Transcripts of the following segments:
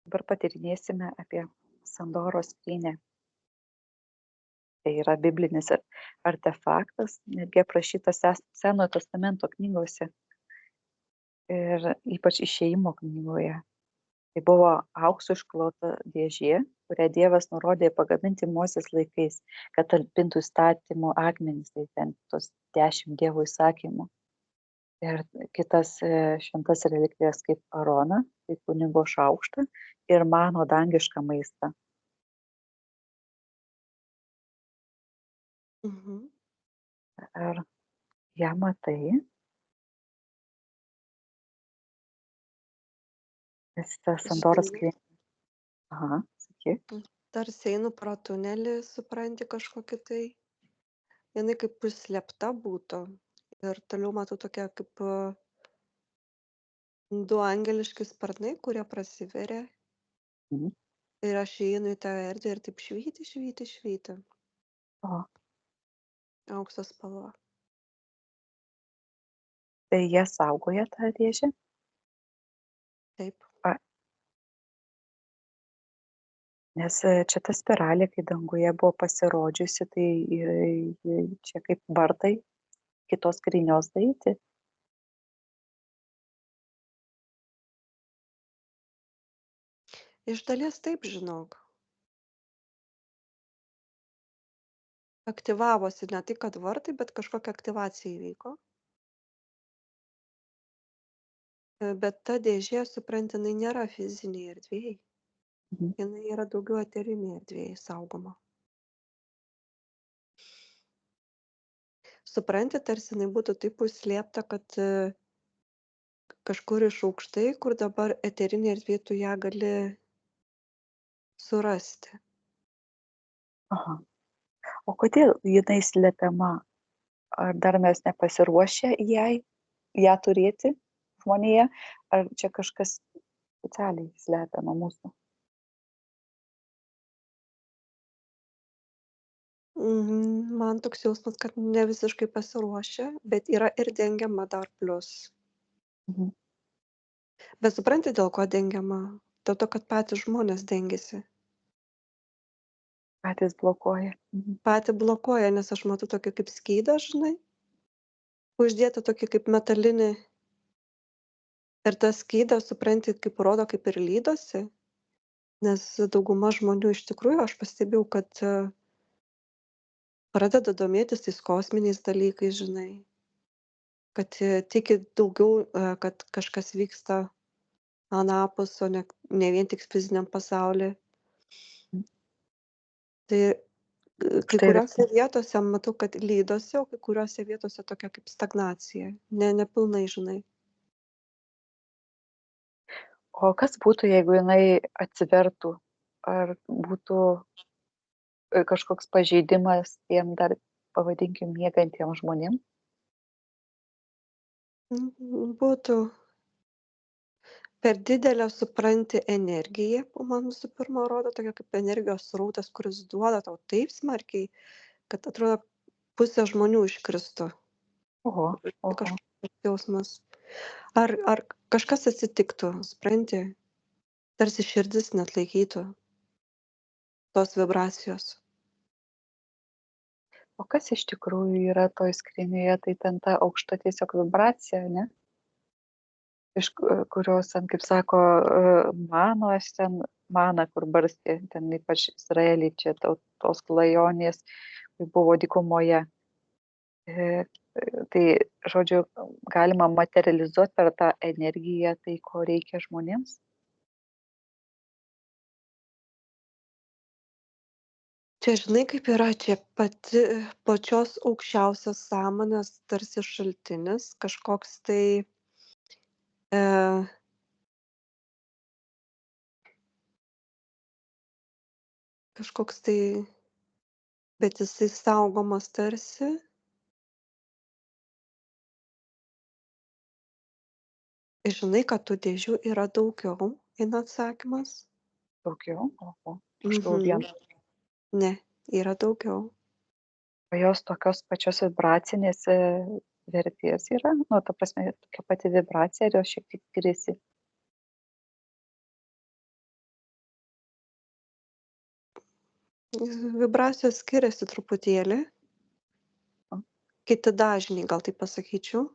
Dabar patyrinėsime apie Sandoros skrynią. Tai yra biblinis artefaktas, netgi aprašytas Senojo testamento knygose ir ypač Išėjimo knygoje. Tai buvo auksu išklota dėžė, kurią Dievas nurodė pagaminti Mozės laikais, kad talpintų įstatymų akmenys, tai ten tos 10 Dievo įsakymų. Ir kitas šventas relikvijas kaip Aroną, tai kunigo šaukštą ir mano dangišką maistą. Mhm. Ar ją matai? Esi ta Sandoros Žinai, skrynia. Aha, sakyk. tarsi einu pro tunelį, supranti kažkokį tai, jinai kaip užslėpta būtų. Ir toliau matau tokia kaip du angeliški sparnai, kurie prasiveria. Mhm. Ir aš įeinu į tą erdvę ir taip švyti, švyti, švyti. O, Aukso spalva. tai jie saugoja tą dėžę? Taip. A, nes čia ta spiralė, kai danguje buvo pasirodžiusi, tai čia kaip vartai kitos skrynios daryti. Iš dalies taip, žinok. Aktyvavosi ne tai, kad vartai, bet kažkokia aktyvacija įvyko. Bet ta dėžė, supranti, jinai nėra fizinėje erdvėje. Mhm. Jinai yra daugiau eterinėje erdvėje saugoma. Supranti, tarsi jinai būtų taip užslėpta, kad kažkur iš aukštai, kur dabar eterinė erdvė, tu ją gali surasti. Aha. O kodėl jinai slepiama? Ar dar mes nepasiruošę ją turėti žmonėje? Ar čia kažkas specialiai slepia nuo mūsų? Man toks jausmas, kad ne visiškai pasiruošę, bet yra ir dengiama dar plius. Mhm. Bet supranti, dėl ko dengiama? Dėl to, kad patys žmonės dengiasi. Patys blokuoja. Mhm. Patį blokuoja, nes aš matau tokį kaip skydą, žinai, uždėtą tokį kaip metalinį. Ir tas skydas, supranti, kaip rodo, kaip ir lydosi. Nes dauguma žmonių iš tikrųjų, aš pastebėjau, kad pradeda domėtis tais kosminiais dalykais, žinai. Kad tiki daugiau, kad kažkas vyksta anapus, o ne vien tik fiziniam pasauly. Tai kai Štai kuriose vietose matau, kad lydosi, o kai kuriose vietose tokia kaip stagnacija. Nepilnai, žinai. o kas būtų, jeigu jinai atsivertų? Ar būtų kažkoks pažeidimas tiem dar, pavadinkim, miegantiem žmonėm? Būtų per didelė, supranti, energija, man visų pirma rodo, tokia kaip energijos srautas, kuris duoda tau taip smarkiai, kad atrodo pusė žmonių iškristų. Oho, Tai oho. kažkoks jausmas. Ar kažkas atsitiktų, supranti, tarsi širdis neatlaikytų tos vibracijos. O kas iš tikrųjų yra toj skrynioje, tai ten ta aukšta tiesiog vibracija, ne? Iš kurios ten, kaip sako, manos ten, mana, kur barstė, ten ypač Izraelį, čia tos klajonės, kai buvo dykumoje. E, Tai, žodžiu, galima materializuoti per tą energiją tai, ko reikia žmonėms. Čia žinai, kaip yra, čia pačios aukščiausios sąmonės tarsi šaltinis, e, kažkoks tai, bet jisai saugomas tarsi. Žinai, kad tų dėžių yra daugiau, eina atsakymas. Daugiau, oho, aš galvoju Mhm. vieną. Ne, yra daugiau. O jos tokios pačios vibracinės vertės yra, nu, ta prasme, tokia pati vibracija, ar jos šiek tiek skiriasi? Vibracijos skiriasi truputėlį, O kiti dažniai, gal taip pasakyčiau.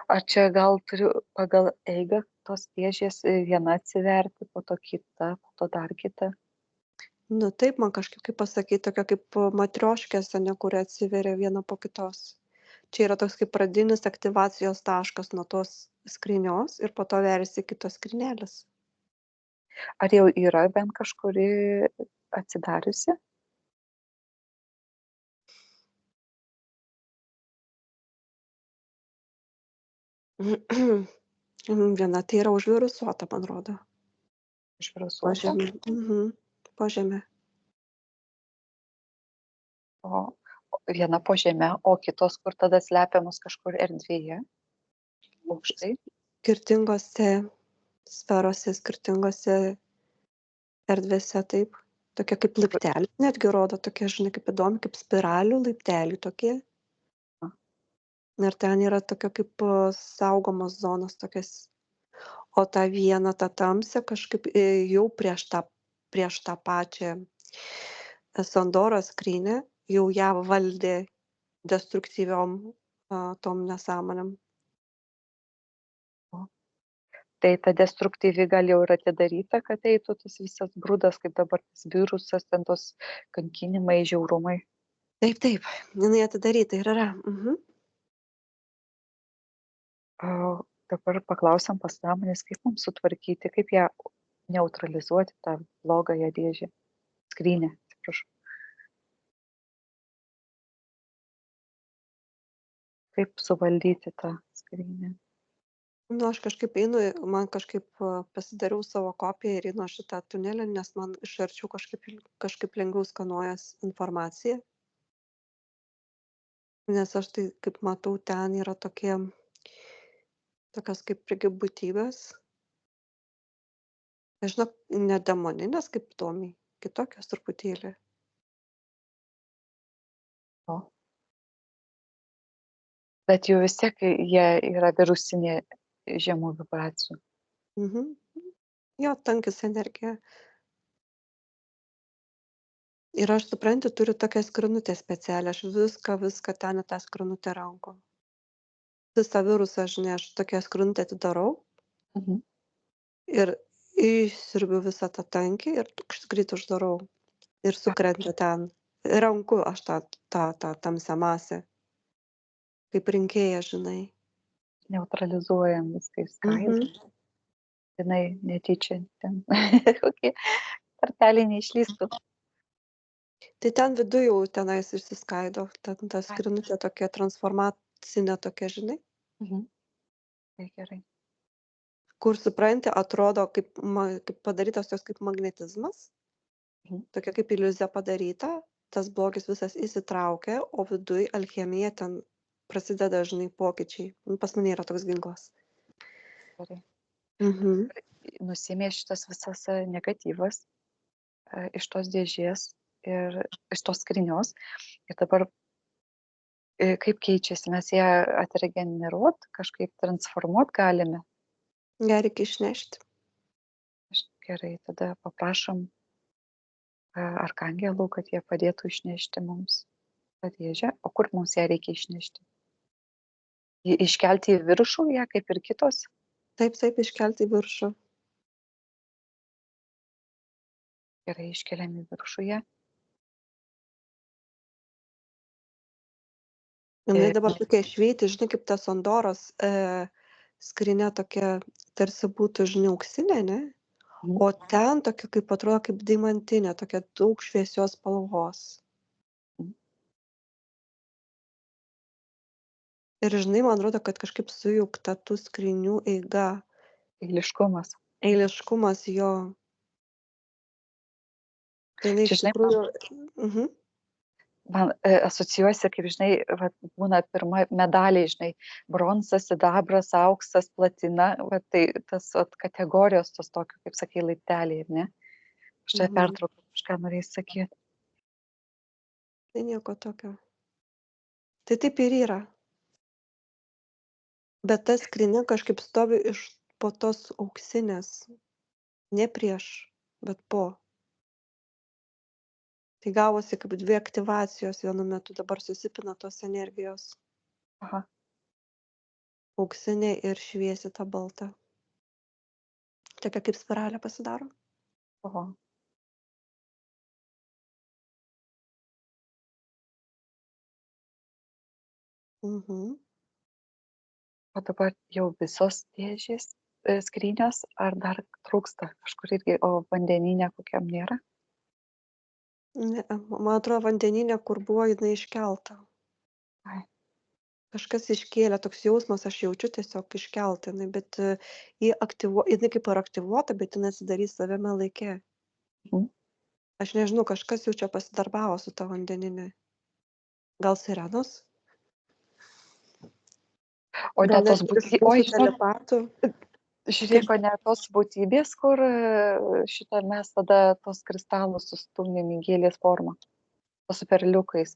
ar čia gal turiu pagal eigą tos dėžės viena atsiverti, po to kita, po to dar kita? Nu taip, man kažkaip kaip pasakyt, tokia kaip matrioškės, ane, kuri atsiveria viena po kitos. Čia yra toks kaip pradinis aktyvacijos taškas nuo tos skrynios ir po to veriasi kitos skrynelės. Ar jau yra bent kažkuri atsidariusi? Viena tai yra užvirusuota, man rodo. Užvirusuota? Požemė. Požemė. O viena po žeme, o kitos, kur tada slepiamos kažkur erdvėje, aukštai? Skirtingose sferose, skirtingose erdvėse, taip. Tokia kaip laipteliai, netgi rodo tokie, žinai, kaip įdomi, kaip spiralių laipteliai tokie. A. Ir ten yra tokia kaip saugomos zonos tokias. O tą vieną, tą tamsią kažkaip jau prieš tą pačią Sandoros skrynią jau ją valdė destruktyviom tom nesąmonėm. Tai ta destruktyvi gal jau yra atidaryta, kad eitų tas visas brudas, kaip dabar tas virusas, ten tos kankinimai, žiaurumai. Taip, jinai atidaryta ir yra. Dabar paklausiam pasąmonės, kaip mums sutvarkyti, kaip ją neutralizuoti, tą blogąją dėžę, skrynę, atsiprašau. Kaip suvaldyti tą skrynę? Nu, aš kažkaip einu, man kažkaip pasidariau savo kopiją ir einu aš į tą tunelį, nes man iš arčiau kažkaip lengviau skanuojas informacija. Nes aš tai, kaip matau, ten yra tokios kaip irgi būtybės. Aš žinok, ne demoninės kaip Tomiai, kitokios truputėlį. O. Bet jau vis tiek jie yra virusinė žemų vibracijų. Jo, tankis energija. Ir aš suprantu, turiu tokią skrynutę specialią, aš viską ten į tą skrynutę ranku. Visą virusą, žinai, aš tokią skrynutę atidarau ir išsiurbiu visą tą tankį ir greit uždarau. Ir sukrenta ten. Ranku aš tą tamsią masę. Kaip rinkėja, žinai. Neutralizuojam viską išskaidom. Jinai netyčia ten kokie karteliai neišlystų. Tai ten viduj jau tenais išsiskaido. Ten ta skrynutė tokia transformacinė tokia, žinai. Tai gerai. Kur supranti, atrodo kaip padarytas toks kaip magnetizmas. Tokia kaip iliuzija padaryta. Tas blogis visas įsitraukia, o viduj alchemija ten prasideda, žinai, pokyčiai. Pas mane yra toks ginklas. Gerai. Mhm. Nusimė šitas visas negatyvas iš tos dėžės ir iš tos skrynios. Ir dabar kaip keičiasi, mes ją atregeneruot, kažkaip transformuot galime. Ją reikia išnešti. Gerai, tada paprašom arkangelų, kad jie padėtų išnešti mums tą dėžę. O kur mums ją reikia išnešti? Iškelti į viršų ją, kaip ir kitos? Taip, iškelti į viršų. Gerai, iškeliam į viršų ją. Jinai dabar tokia švyti, žinai, kaip tas Sandoros skrynia tokia tarsi būtų, žinai, auksinė, ne? O ten tokia, kaip atrodo, kaip deimantinė, tokia daug šviesios spalvos. Ir, žinai, man atrodo, kad kažkaip sujaukta tų skrynių eiga. Eiliškumas. Eiliškumas jo. Tai jinai iš tikrųjų... Man asocijuosi, kaip žinai, būna pirma medaliai, žinai, bronzas, sidabras, auksas, platina, tai tas kategorijos tos tokių, kaip sakai, laipteliai, ne? Aš čia pertraukiau, kažką norėjai sakyti. Tai nieko tokio. Tai taip ir yra. Bet ta skrynia kažkaip stovi iš po tos auksinės. Ne prieš, bet po. Tai gavosi kaip 2 aktyvacijos vienu metu dabar susipina tos energijos. Aha. Auksinė ir šviesi ta balta. Tokia kaip spiralė pasidaro. Oho. Mhm. O dabar jau visos dėžės, skrynios, ar dar trūksta kažkur irgi, o vandenyne kokiam nėra? Ne, man atrodo vandenyne, kur buvo jinai iškelta. Ai. Kažkas iškėlė, toks jausmas, aš jaučiu tiesiog iškelta jinai, bet jinai kaip ir aktyvuota, bet jinai atsidarys savame laike. Mhm. Aš nežinau, kažkas jau čia pasidarbavo su ta vandenine. Gal sirenos? O ne Gal tos net iš būtybės, oi, mūsų žinok, telepatų? žiūrėk, o ne tos būtybės, kur šitą mes tada tos kristalus sustumdėm į gėlės formą, o su perliukais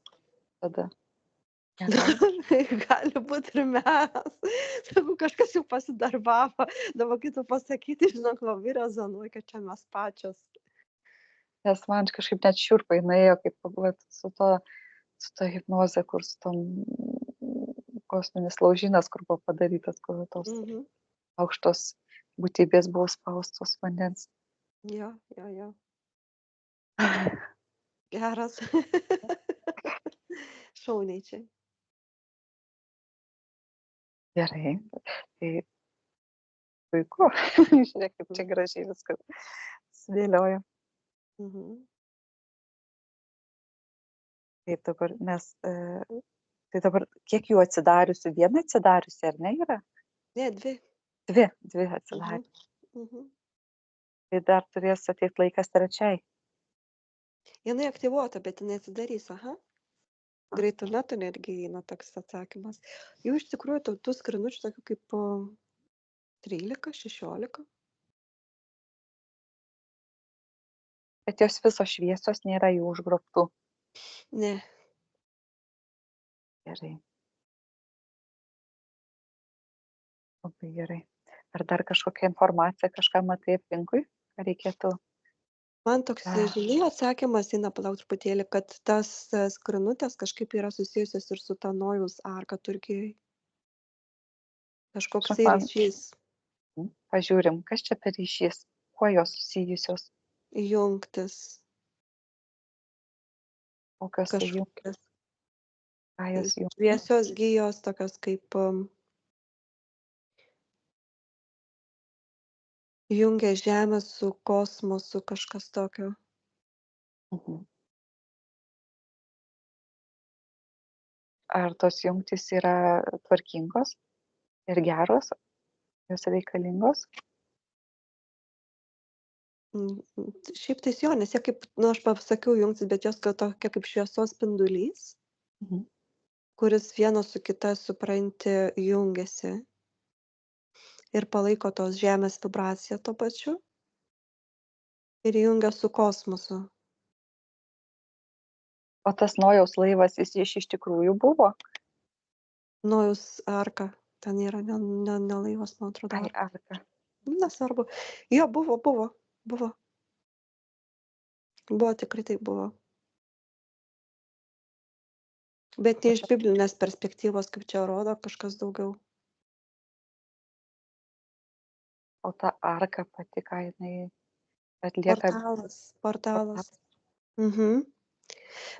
tada. Negali? Gali būt ir mes. Sakau, kažkas jau pasidarbavo. Dabar kai tu pasakyti, žinok, labai rezonuoja, kad čia mes pačios. Nes man kažkaip net šiurpai nuėjo, kaip vat, su to hipnoze, kur su tom kosminis laužynas, kur buvo padarytas, kur tos Mhm. aukštos būtybės buvo spaustos vandens. Jo, jo, jo. Geras. Šauniai čia. Gerai, tai puiku. Žiūrėk, kaip čia gražiai viskas sudėliojo. Mhm. Taip dabar mes, tai dabar kiek jų atsidariusių? Viena atsidariusi, ar ne yra? Ne, 2. Dvi Mhm. atsidarė. Mhm. Tai dar turės ateit laikas trečiai. Jinai aktyvuota, bet jinai atsidarys, aha. A. Greitu metu netgi eina toks atsakymas. Jų iš tikrųjų tų skrynučių tokių kaip 13, 16. Bet jos visos šviesos, nėra jų užgrobtų. Ne, Gerai. Labai gerai. Ar dar kažkokia informacija, kažką matai aplinkui, ką reikėtų? man toks, A, žinai, atsakymas eina, palauk truputėlį, kad tas skrynutės kažkaip yra susijusios ir su ta Nojaus arka Turkijoj. Kažkoks žinok, man ryšys, pažiūrim, kas čia per ryšys, kuo jos susijusios, jungtis, kokios tai jų, kažkokios ką jos jų. šviesios gijos, tokios kaip jungia Žemę su kosmosu, kažkas tokio. Mhm. Ar tos jungtys yra tvarkingos ir geros, jos reikalingos? Šiaip tais jo, nes jie kaip, nu aš pasakiau jungtis, bet jos tokia kaip šviesos spindulys, Mhm. kuris vienas su kita, supranti, jungiasi ir palaiko tos Žemės vibraciją tuo pačiu ir jungia su kosmosu. O tas Nojaus laivas, jis iš tikrųjų buvo? Nojaus arka, ten yra ne laivas, man atrodo, Ai, arka. arka. Nesvarbu. Jo, buvo. Buvo, tikrai tai buvo. Bet ne iš biblinės perspektyvos, kaip čia rodo, kažkas daugiau. O ta arka pati, ką jinai atlieka? Portalas. Mhm.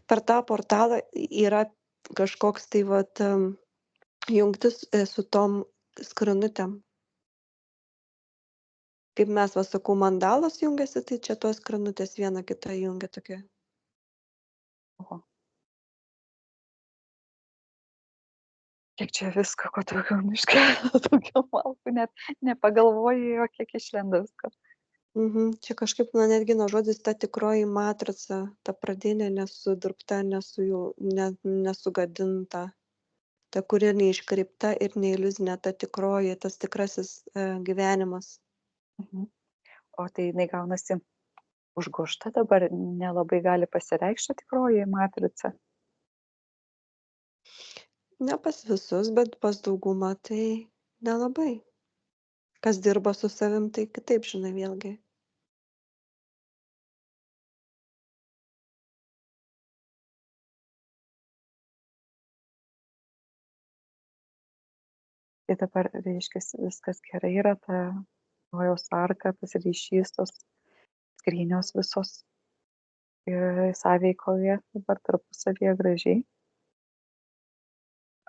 Per tą portalą yra kažkoks tai vat jungtis su tom skrynutėm. Kaip mes va sakau, mandalos jungiasi, tai čia tos skrynutės viena kitą jungia tokia. Oho. Kiek čia visko, ko daugiau miške, daugiau malkų, net nepagalvoji, o kiek išlenda visko. Čia kažkaip, na, netgi nuo žodis ta tikroji matrica, ta pradinė nesudirbta, nesugadinta, ta, kuri neiškreipta ir neiliuzinė, ta tikroji, tas tikrasis gyvenimas. Mhm. O tai jinai gaunasi užgožta dabar, nelabai gali pasireikšti tikroji matrica. Ne pas visus, bet pas daugumą tai nelabai. Kas dirba su savim, tai kitaip žinai vėlgi. Tai dabar, reiškiasi, viskas gerai yra, ta Nojaus arka, tas ryšys, tos skrynios visos sąveikauja dabar tarpusavyje gražiai.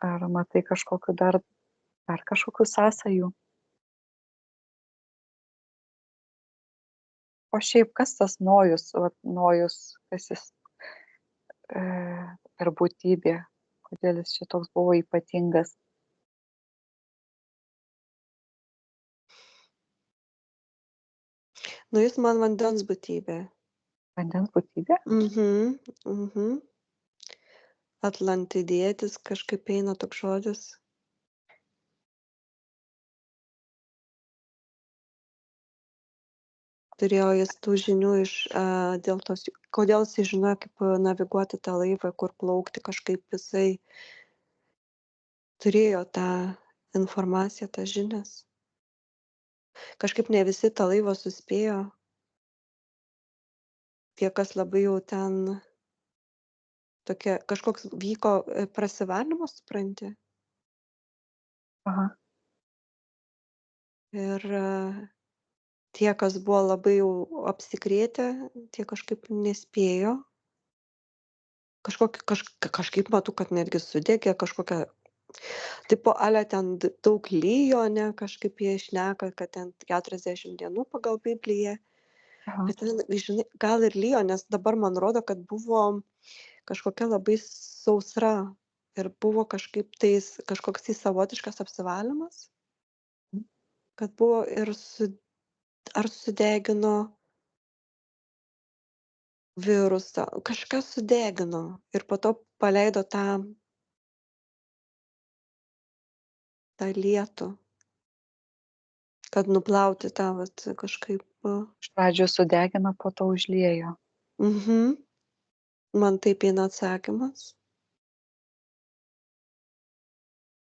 Ar matai kažkokiu dar kažkokių sąsajų? O šiaip kas tas Nojus, vat Nojus, kas jis per būtybė, kodėl jis čia toks buvo ypatingas? Nu, jis man vandens būtybė. Vandens būtybė? Mhm. Atlantidietis kažkaip eina toks žodis. Turėjo jis tų žinių dėl tos, kodėl jis žinojo, kaip naviguoti tą laivą, kur plaukti, kažkaip jisai turėjo tą informaciją, tas žinias. Kažkaip ne visi tą laivą suspėjo. Tie, kas labai jau ten tokia, kažkoks vyko prasivalymas, supranti. Aha. Ir tie, kas buvo labai jau apsikrėtę, tie kažkaip nespėjo. Kažkaip matau, kad netgi sudegė kažkokia, tipo ale ten daug lijo, ne, kažkaip jie šneka, kad ten 40 dienų pagal Bibliją. Aha. Bet ten, žinai, gal ir lijo, nes dabar man rodo, kad buvo kažkokia labai sausra ir buvo kažkaip tais, kažkoks tai savotiškas apsivalymas, kad buvo ir ar sudegino virusą, kažkas sudegino ir po to paleido tą lietų, kad nuplauti tą vat kažkaip. Iš pradžių sudegino, po to užliejo. Mhm. Man taip eina atsakymas.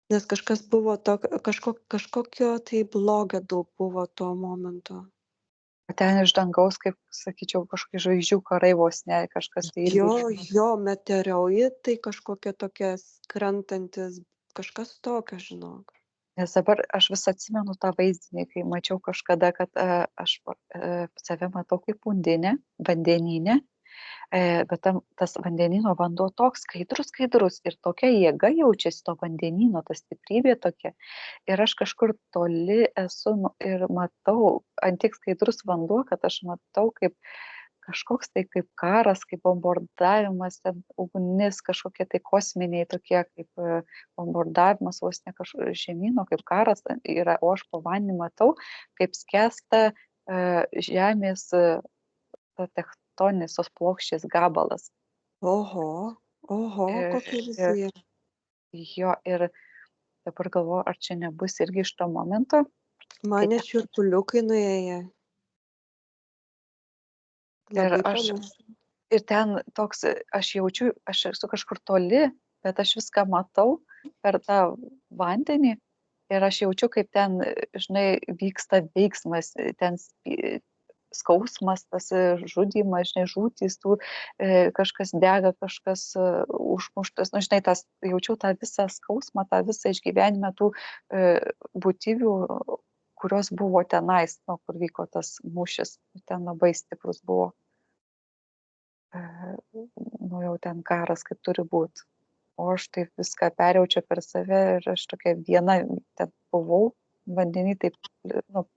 Nes kažkas buvo kažkokio tai blogio daug buvo tuo momentu. O ten iš dangaus, kaip sakyčiau, kažkokie žvaigždžių karai vos ne, kažkas tai irgi. Jo, meteoritai kažkokie tokie krentantis, kažkas tokio, žinok. Nes dabar aš vis atsimenu tą vaizdinį, kai mačiau kažkada, kad aš save matau kaip undinė, vandeninė, bet tas vandenino vanduo toks skaidrus ir tokia jėga jaučiasi to vandenino, ta stiprybė tokia. Ir aš kažkur toli esu ir matau, ant tiek skaidrus vanduo, kad aš matau kaip kažkoks tai kaip karas, kaip bombardavimas, ten ugnis, kažkokie tai kosminiai tokie kaip bombardavimas vos ne žemyno, kaip karas yra, o aš po vandeniu matau, kaip skęsta žemės tektoninis tos plokštės gabalas. Oho, kokia Ir, vizija. jo, ir dabar galvoju, ar čia nebus irgi iš to momento, kai Mane šiurpuliukai nuėję. ir Labai aš panašu. ir ten toks, aš jaučiu, aš esu kažkur toli, bet aš viską matau per tą vandenį ir aš jaučiu, kaip ten, žinai, vyksta veiksmas, ten skausmas, tas žudymas, žinai, žūtys, tų kažkas dega, kažkas užmuštas, nu, žinai, jaučiau tą visą skausmą, tą visą išgyvenimą tų būtybių, kurios buvo tenais, nu, kur vyko tas mūšis, ten labai stiprus buvo. Nu, jau ten karas, kaip turi būti. O aš taip viską perjaučiu per save ir aš tokia viena ten buvau, vandenį taip, nu,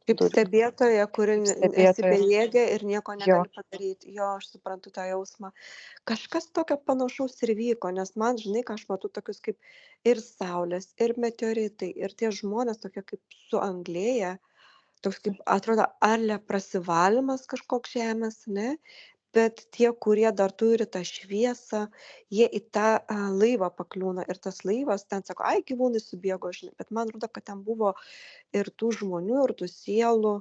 Kaip stebėtoja, kuri esi stebėtoja. bejėgė ir nieko Jo, negali padaryti. Jo, aš suprantu tą jausmą. Kažkas tokio panašaus ir vyko, nes man, žinai, ką aš matau tokius kaip ir saulės, ir meteoritai, ir tie žmonės tokie kaip suanglėję, toks kaip atrodo arle prasivalymas kažkoks žemės, ne? Bet tie, kurie dar turi tą šviesą, jie į tą laivą pakliūna ir tas laivas ten sako, ai, gyvūnai subėgo, žinai, bet man rodo, kad ten buvo ir tų žmonių, ir tų sielų,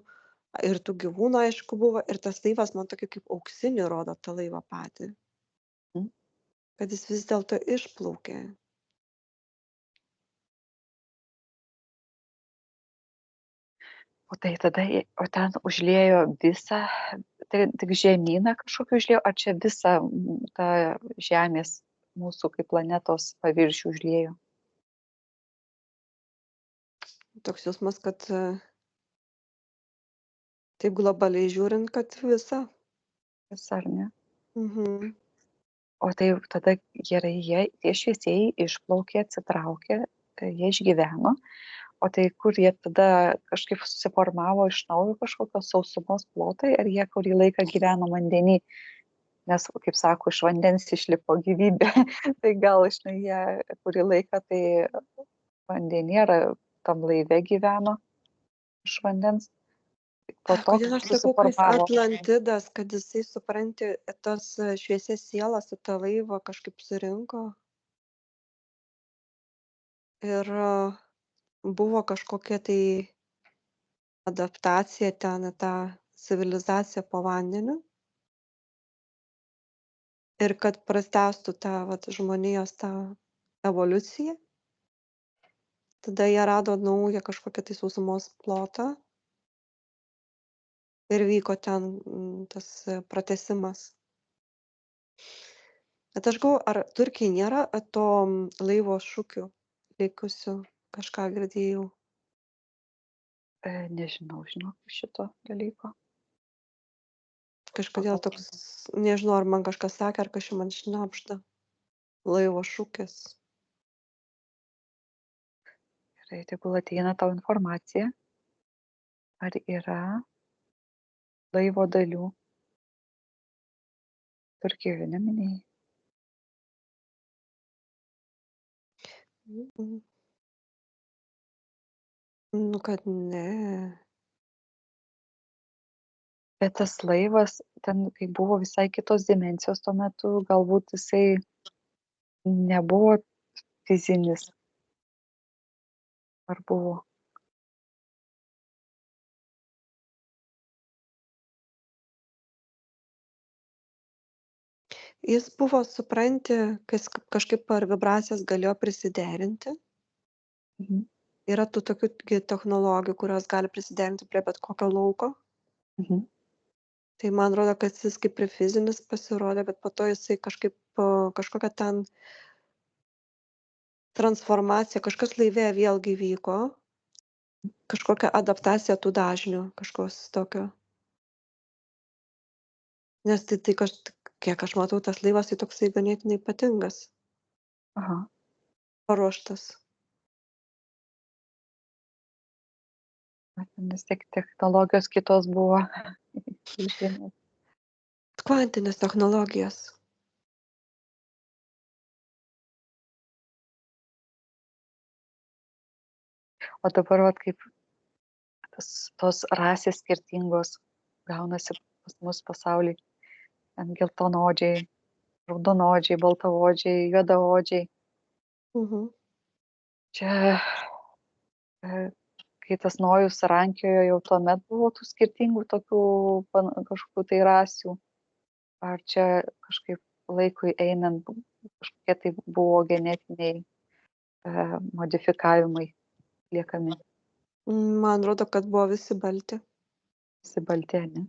ir tų gyvūnų, aišku, buvo, ir tas laivas man tokį kaip auksinį rodo tą laivą patį, mm. kad jis vis dėlto išplaukė. O tai tada, o ten užliejo visą, tai tik žemyną kažkokį užliejo, ar čia visą tą žemės mūsų kaip planetos paviršių užliejo? Toks jausmas, kad taip globaliai žiūrint, kad visa. Vis ar ne? Mhm. O tai tada gerai, tie šviesieji išplaukė, atsitraukė, jie išgyveno, o tai kur jie tada kažkaip susiformavo iš naujo kažkokios sausumos plotai, ar jie kurį laiką gyveno vandeny, nes, kaip sako, iš vandens išlipo gyvybė, tai gal žinai, jie kurį laiką tai vandenį ar tam laive gyveno iš vandens, po to Kodėl aš sakau, kad jis susiformavo. Atlantidas, kad jisai, supranti, tas šviesias sielas į tą laivą kažkaip surinko ir buvo kažkokia tai adaptacija ten į tą civilizaciją po vandeniu ir kad pratęstų tą vat žmonijos tą evoliuciją, tada jie rado naują kažkokią tai sausumos plotą ir vyko ten tas pratęsimas. Bet aš galvoju, ar Turkijai nėra to laivo šukių likusių, kažką girdėjau. Nežinau, žinok, šito dalyko. Kažkodėl toks, nežinau, ar man kažkas sakė, ar kažkas man šnabžda. Laivo šūkis. Gerai, tegul ateina tau informacija, ar yra laivo dalių Turkijoje, neminėjai. Nu, kad ne. Bet tas laivas, ten, kai buvo visai kitos dimensijos tuo metu, galbūt jisai nebuvo fizinis. Ar buvo? Jis buvo, supranti, kažkaip per vibracijas galėjo prisiderinti. Mhm. Yra tų tokių technologijų, kurios gali prisiderinti prie bet kokio lauko. Mhm. Tai man atrodo, kad jis kaip ir fizinis pasirodė, bet po to jisai kažkaip kažkokia ten transformacija, kažkas laive vėlgi vyko, kažkokia adaptacija tų dažnių, kažkos tokio. Nes tai kiek aš matau, tas laivas tai toksai ganėtinai ypatingas, Aha. paruoštas. Vis tiek technologijos kitos buvo. Kvantinės technologijos. O dabar, vat, kaip tos rasės skirtingos gaunasi pas mus pasauly. Ten geltonodžiai, raudonodžiai, baltaodžiai, juodaodžiai. Mhm. Čia, kai tas Nojus rankiojo, jau tuomet buvo tų skirtingų tokių kažkokių tai rasių. Ar čia kažkaip laikui einant kažkokie tai buvo genetiniai modifikavimai liekami. Man atrodo, kad buvo visi balti. Visi balti, ne?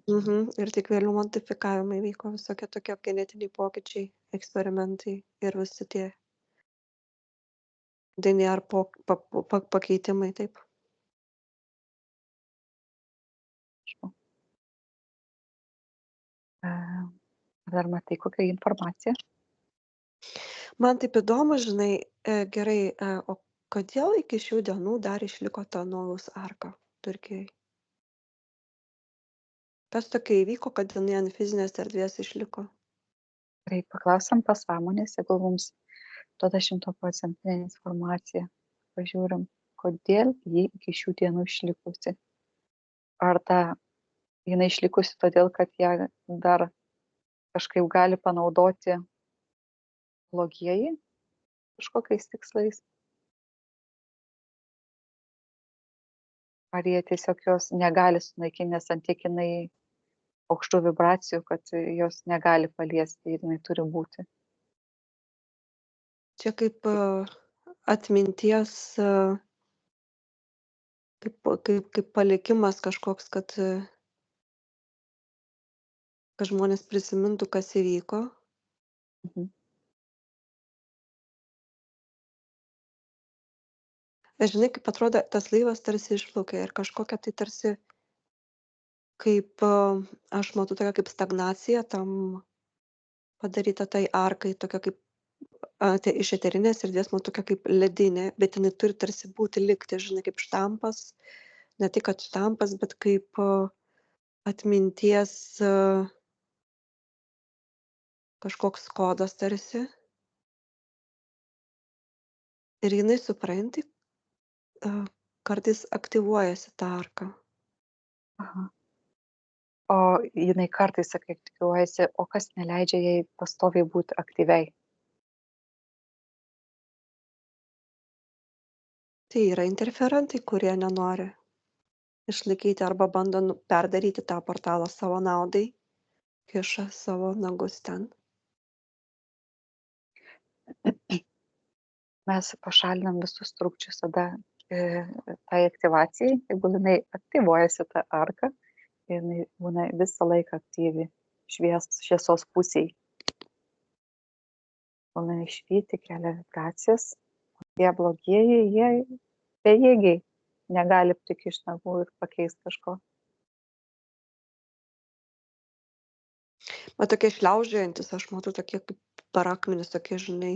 Ir tik vėliau modifikavimai vyko, visokie tokie genetiniai pokyčiai, eksperimentai ir visi tie DNR pakeitimai, taip. Dar matai kokią informaciją? Man taip įdomu, žinai, gerai, o kodėl iki šių dienų dar išliko ta Nojaus arka Turkijai? Kas tokio įvyko, kad jinai ant fizinės erdvės išliko? Gerai, paklausom pasąmonės, jeigu mums duoda 100% informaciją. Pažiūrim, kodėl ji iki šių dienų išlikusi. Ar jinai išlikusi todėl, kad ją dar kažkaip gali panaudoti blogieji kažkokiais tikslais. Ar jie tiesiog jos negali sunaikinti, nes ant tiek jinai aukštų vibracijų, kad jos negali paliesti ir jinai turi būti. Čia kaip atminties, kaip palikimas kažkoks, kad žmonės prisimintų, kas įvyko. Mhm. Žinai, kaip atrodo, tas laivas tarsi išplaukia ir kažkokia tai tarsi kaip, aš matau tokią kaip stagnaciją tam padaryta tai arkai, tokia kaip, iš eterinės erdvės matau tokia kaip ledinė, bet jinai turi tarsi būti likti, žinai, kaip štampas, ne tai kad štampas, bet kaip, atminties, kažkoks kodas tarsi. Ir jinai, supranti, kartais aktyvuojasi ta arka. Aha. O jinai kartais, sakai, aktyvuojasi, o kas neleidžia jai pastoviai būt aktyviai? Tai yra interferentai, kurie nenori išlaikyti arba bando perdaryti tą portalą savo naudai, kiša savo nagus ten. Mes pašalinam visus trukdžius tada, tai aktyvacijai, jeigu jinai aktyvuojasi ta arka, jinai būna visą laiką aktyvi šviesos pusėj. Būna išvyti, kelia vibracijas, o tie blogieji, jie bejėgiai, negali prikišt nagų ir pakeist kažko. Va tokie šliaužiojantys, aš matau tokie kaip per akmenis, tokie, žinai,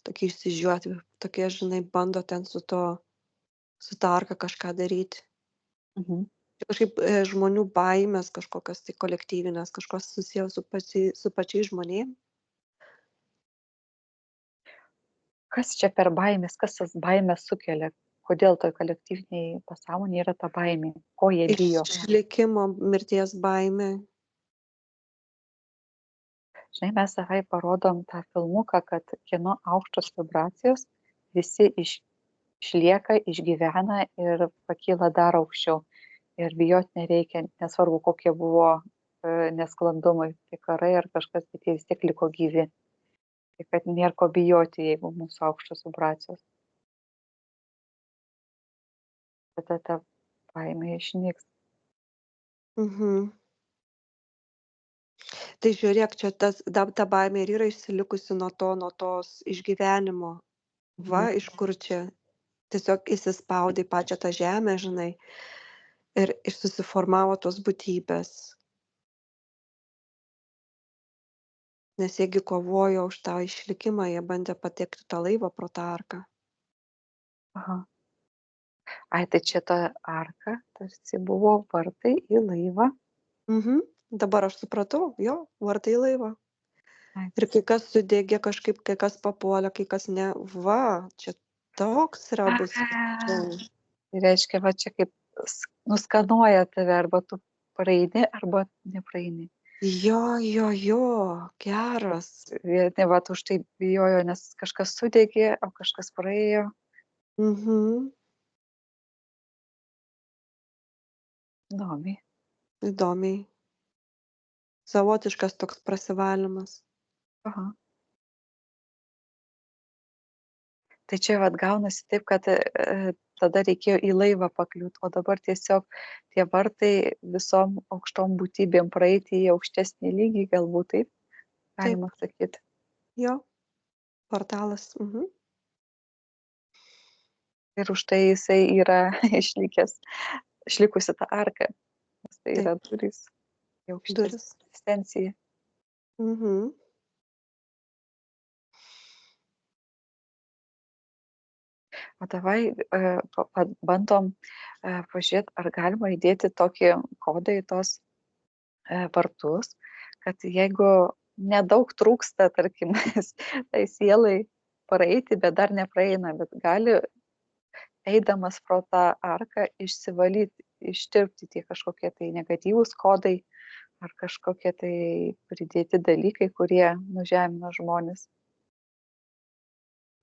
tokie išsižioti, tokie, žinai, bando ten su ta arka kažką daryti. Mhm. Kažkaip, žmonių baimės kažkokios tai kolektyvinės, kažkas susiję su pačiais žmonėm. Kas čia per baimės, kas tas baimės sukelia? Kodėl toj kolektyviniai pasąmonėj yra ta baimė? Ko jie bijo? Išlikimo, mirties baimė. Žinai, mes savai parodom tą filmuką, kad kieno aukštos vibracijos, visi išlieka, išgyvena ir pakyla dar aukščiau. Ir bijot nereikia, nesvarbu, kokie buvo nesklandumai, tai karai ar kažkas, bet jie vis tiek liko gyvi. Tai kad nėra ko bijoti, jeigu mūsų aukštos vibracijos. Tada ta baimė išnyks. Mhm. Tai žiūrėk, čia ta baimė ir yra išsilikusi nuo tos išgyvenimo. Va, Mhm. iš kur čia tiesiog įsispaudė į pačią tą žemę, žinai, ir susiformavo tos būtybės. Nes jie gi kovojo už tą išlikimą, jie bandė patekti tą laivą pro tą arką. Aha. Ai, tai čia ta arka tarsi buvo vartai į laivą. Mhm. Dabar aš supratau, jo, vartai į laivą. Ai, Ir kai kas sudegė kažkaip, kai kas papuolė, kai kas ne. Va, čia toks yra bus. tai reiškia, va čia kaip nuskanuoja tave, arba tu praeini, arba nepraeini. Jo, geras. Vieni va už tai bijojo, nes kažkas sudegė, o kažkas praėjo. Mhm. Įdomiai. Įdomiai. Savotiškas toks prasivalymas. Aha. Tai čia vat gaunasi taip, kad tada reikėjo į laivą pakliūt, o dabar tiesiog tie vartai visom aukštom būtybėm praeiti į aukštesnį lygį, galbūt taip Taip, galima sakyti. jo, portalas. Mhm. Ir už tai jisai yra išlikusi ta arka, nes tai Taip, yra durys į aukštesnę duris. egzistenciją. Mhm. O davai bandom pažiūrėt, ar galima įdėti tokį kodą į tos vartus, kad jeigu nedaug trūksta, tarkim, tai sielai praeiti, bet dar nepraeina, bet gali eidamas pro tą arką išsivalyti, ištirpti tie kažkokie tai negatyvūs kodai ar kažkokie tai pridėti dalykai, kurie nužemina žmones.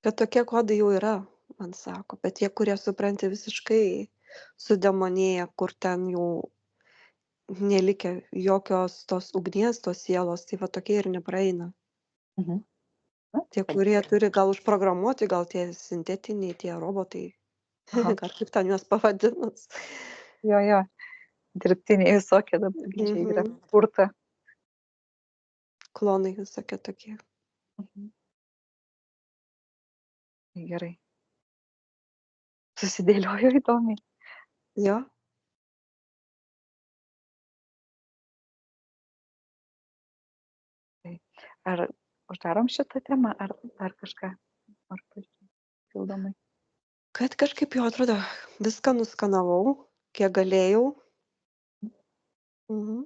Bet tokie kodai jau yra, man sako. Bet tie, kurie supranti visiškai sudemonėję, kur ten jau nelikę jokios tos ugnies, tos sielos, tai va tokie ir nepraeina. Mhm. Na, Tie, tai kurie turi gal užprogramuoti, gal tie sintetiniai, tie robotai, aha. ar kaip ten juos pavadinus. Jo, dirbtiniai visokie dabar gi čia yra Mhm. kurta. Klonai visokie tokie. Mhm. Tai gerai. susidėliojo įdomiai. Jo. Tai ar uždarom šitą temą, ar dar kažką nori papildomai? Kad kažkaip jau atrodo viską nuskanavau, kiek galėjau. Mhm.